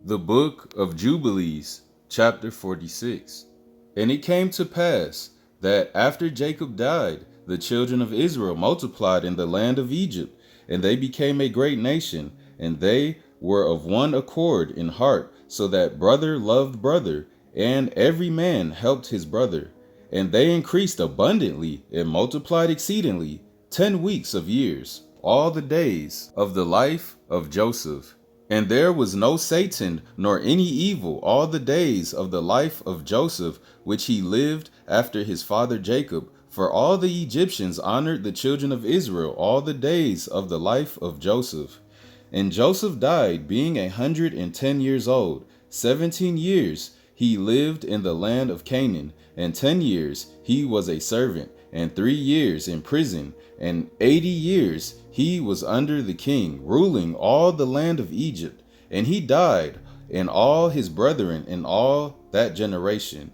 The Book of Jubilees, chapter 46. And it came to pass that after Jacob died, the children of Israel multiplied in the land of Egypt, and they became a great nation, and they were of one accord in heart, so that brother loved brother, and every man helped his brother. And they increased abundantly and multiplied exceedingly 10 weeks of years, all the days of the life of Joseph. And there was no Satan nor any evil all the days of the life of Joseph, which he lived after his father Jacob. For all the Egyptians honored the children of Israel all the days of the life of Joseph. And Joseph died, being 110 years old. 17 years he lived in the land of Canaan, and 10 years he was a servant, and 3 years in prison, and 80 years he was under the king, ruling all the land of Egypt. And he died, and all his brethren in all that generation.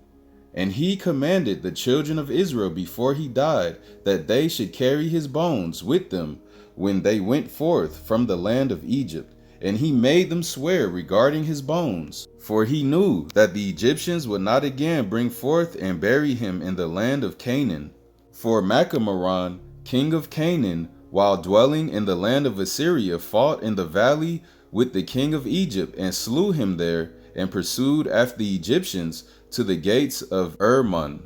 And he commanded the children of Israel before he died, that they should carry his bones with them when they went forth from the land of Egypt. And he made them swear regarding his bones, for he knew that the Egyptians would not again bring forth and bury him in the land of Canaan. For Macamaran, king of Canaan, while dwelling in the land of Assyria, fought in the valley with the king of Egypt, and slew him there, and pursued after the Egyptians to the gates of Ermon.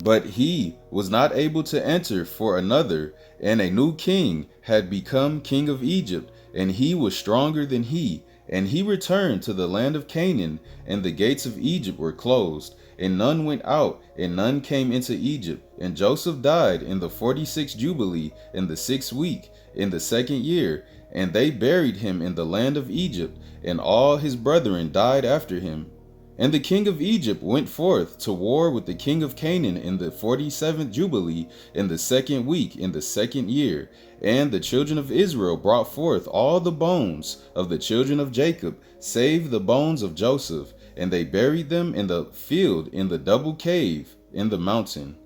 But he was not able to enter, for another, and a new king had become king of Egypt, and he was stronger than he. And he returned to the land of Canaan, and the gates of Egypt were closed, and none went out, and none came into Egypt. And Joseph died in the 46th Jubilee, in the 6th week, in the 2nd year. And they buried him in the land of Egypt, and all his brethren died after him. And the king of Egypt went forth to war with the king of Canaan in the 47th Jubilee, in the 2nd week, in the 2nd year. And the children of Israel brought forth all the bones of the children of Jacob, save the bones of Joseph, and they buried them in the field in the double cave in the mountain.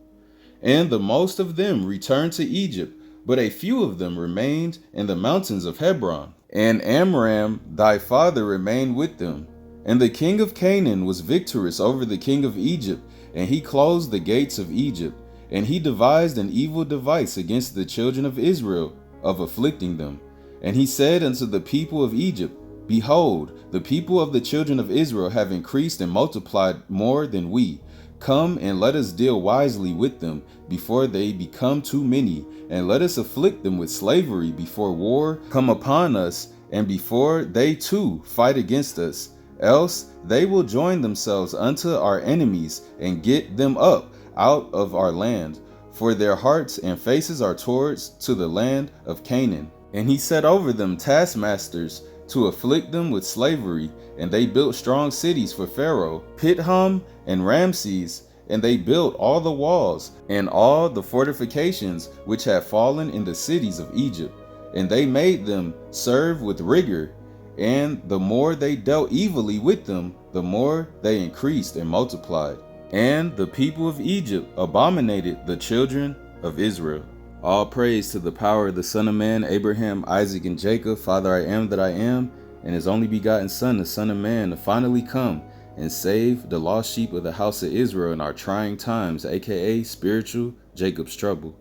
And the most of them returned to Egypt, but a few of them remained in the mountains of Hebron. And Amram thy father remained with them. And the king of Canaan was victorious over the king of Egypt, and he closed the gates of Egypt. And he devised an evil device against the children of Israel, of afflicting them. And he said unto the people of Egypt, Behold, the people of the children of Israel have increased and multiplied more than we. Come and let us deal wisely with them before they become too many, and let us afflict them with slavery before war come upon us, and before they too fight against us. Else they will join themselves unto our enemies, and get them up out of our land, for their hearts and faces are towards to the land of Canaan. And he set over them taskmasters to afflict them with slavery, and they built strong cities for Pharaoh, Pithom and Ramses, and they built all the walls and all the fortifications which had fallen in the cities of Egypt, and they made them serve with rigor. And the more they dealt evilly with them, the more they increased and multiplied. And the people of Egypt abominated the children of Israel. All praise to the power of the Son of Man, Abraham, Isaac, and Jacob, Father, I am that I am, and his only begotten Son, the Son of Man, to finally come and save the lost sheep of the house of Israel in our trying times, aka spiritual Jacob's trouble.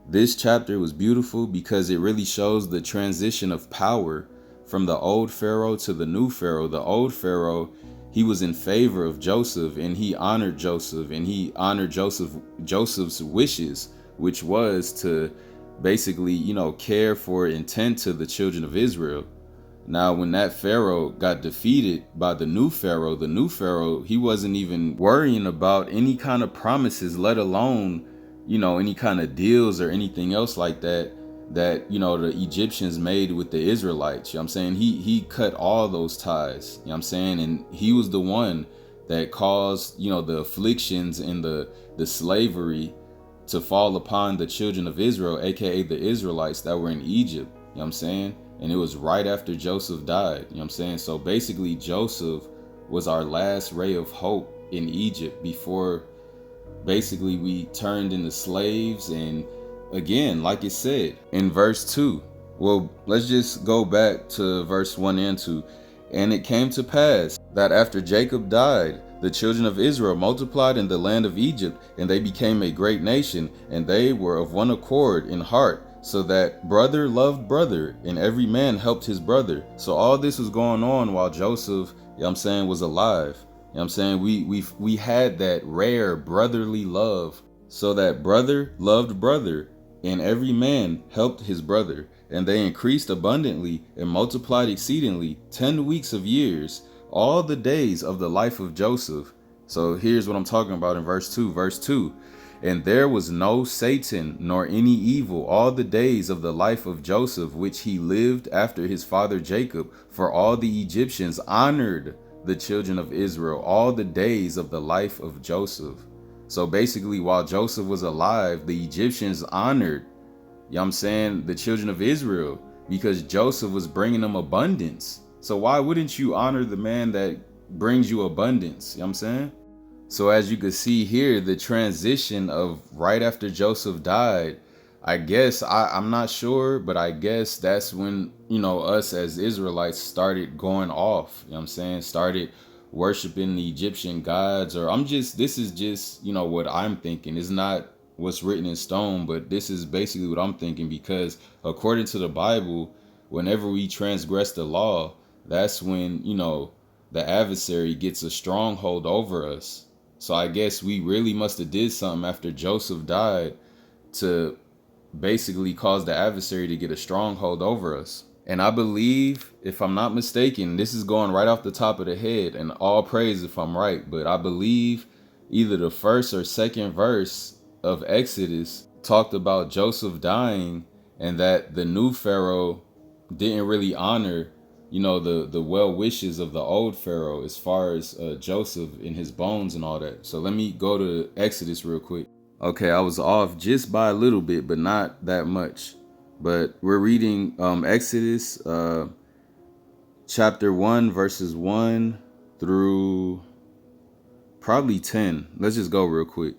This chapter was beautiful because it really shows the transition of power from the old Pharaoh to the new Pharaoh. The old Pharaoh, he was in favor of Joseph, and he honored Joseph, and he honored Joseph's wishes, which was to basically, care for and tend to the children of Israel. Now, when that Pharaoh got defeated by the new Pharaoh, he wasn't even worrying about any kind of promises, let alone, any kind of deals or anything else like that the Egyptians made with the Israelites. You know what I'm saying? He cut all those ties. You know what I'm saying? And he was the one that caused, the afflictions and the slavery to fall upon the children of Israel, aka the Israelites that were in Egypt. You know what I'm saying? And it was right after Joseph died. You know what I'm saying? So basically Joseph was our last ray of hope in Egypt before basically we turned into slaves. And again, like it said in verse 2, well, let's just go back to verse 1 and 2. And it came to pass that after Jacob died, the children of Israel multiplied in the land of Egypt, and they became a great nation, and they were of one accord in heart, so that brother loved brother, and every man helped his brother. So all this was going on while Joseph, was alive. We had that rare brotherly love, so that brother loved brother, and every man helped his brother. And they increased abundantly and multiplied exceedingly 10 weeks of years, all the days of the life of Joseph. So here's what I'm talking about in verse 2. Verse 2. And there was no Satan nor any evil all the days of the life of Joseph, which he lived after his father Jacob, for all the Egyptians honored the children of Israel all the days of the life of Joseph. So basically, while Joseph was alive, the Egyptians honored, the children of Israel, because Joseph was bringing them abundance. So why wouldn't you honor the man that brings you abundance? So as you can see here, the transition of right after Joseph died, I guess, I'm not sure, but I guess that's when, us as Israelites started going off, started worshiping the Egyptian gods, or this is just, what I'm thinking. It's not what's written in stone, but this is basically what I'm thinking, because according to the Bible, whenever we transgress the law, that's when, the adversary gets a stronghold over us. So I guess we really must have did something after Joseph died to basically cause the adversary to get a stronghold over us. And I believe, if I'm not mistaken, this is going right off the top of the head, and all praise if I'm right, but I believe either the first or second verse of Exodus talked about Joseph dying, and that the new Pharaoh didn't really honor, the well wishes of the old Pharaoh as far as Joseph and his bones and all that. So let me go to Exodus real quick. Okay, I was off just by a little bit, but not that much. But we're reading Exodus chapter 1, verses 1 through probably 10. Let's just go real quick.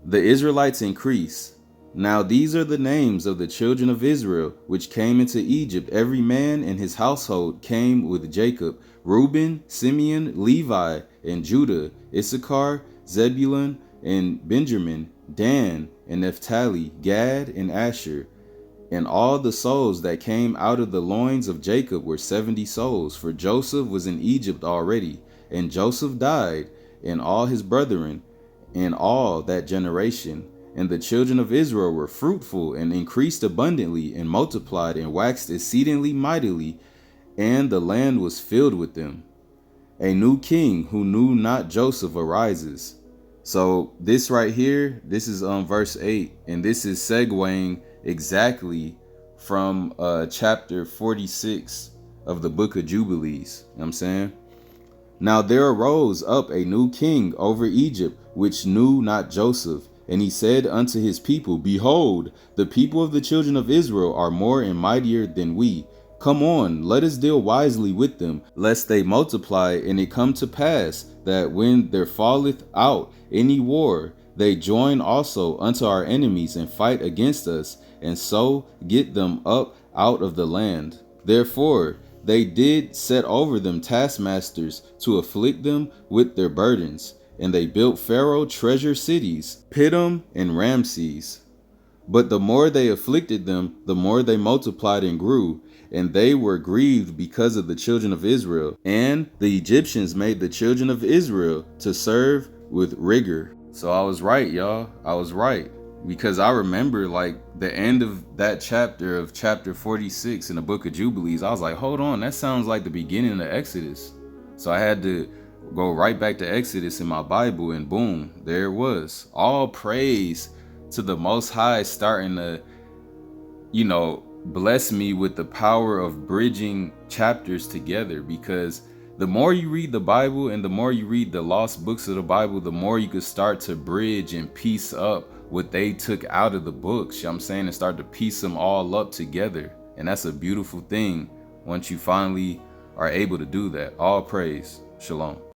The Israelites increase. Now these are the names of the children of Israel, which came into Egypt. Every man in his household came with Jacob: Reuben, Simeon, Levi, and Judah, Issachar, Zebulun, and Benjamin, Dan, and Naphtali, Gad, and Asher. And all the souls that came out of the loins of Jacob were 70 souls, for Joseph was in Egypt already. And Joseph died, and all his brethren, and all that generation. And the children of Israel were fruitful, and increased abundantly, and multiplied, and waxed exceedingly mightily, and the land was filled with them. A new king who knew not Joseph arises. So this right here, this is verse 8, and this is segueing exactly from chapter 46 of the Book of Jubilees. Now there arose up a new king over Egypt, which knew not Joseph. And he said unto his people, Behold, the people of the children of Israel are more and mightier than we. Come on, let us deal wisely with them, lest they multiply. And it come to pass that when there falleth out any war, they join also unto our enemies and fight against us, and so get them up out of the land. Therefore they did set over them taskmasters to afflict them with their burdens. And they built Pharaoh treasure cities, Pithom and Ramses. But the more they afflicted them, the more they multiplied and grew. And they were grieved because of the children of Israel. And the Egyptians made the children of Israel to serve with rigor. So I was right, y'all. I was right. Because I remember the end of that chapter of chapter 46 in the Book of Jubilees. I was like, hold on, that sounds like the beginning of Exodus. So I had to go right back to Exodus in my Bible, and boom, there it was. All praise to the Most High starting to, bless me with the power of bridging chapters together, because the more you read the Bible and the more you read the lost books of the Bible, the more you could start to bridge and piece up what they took out of the books, and start to piece them all up together. And that's a beautiful thing once you finally are able to do that. All praise. Shalom.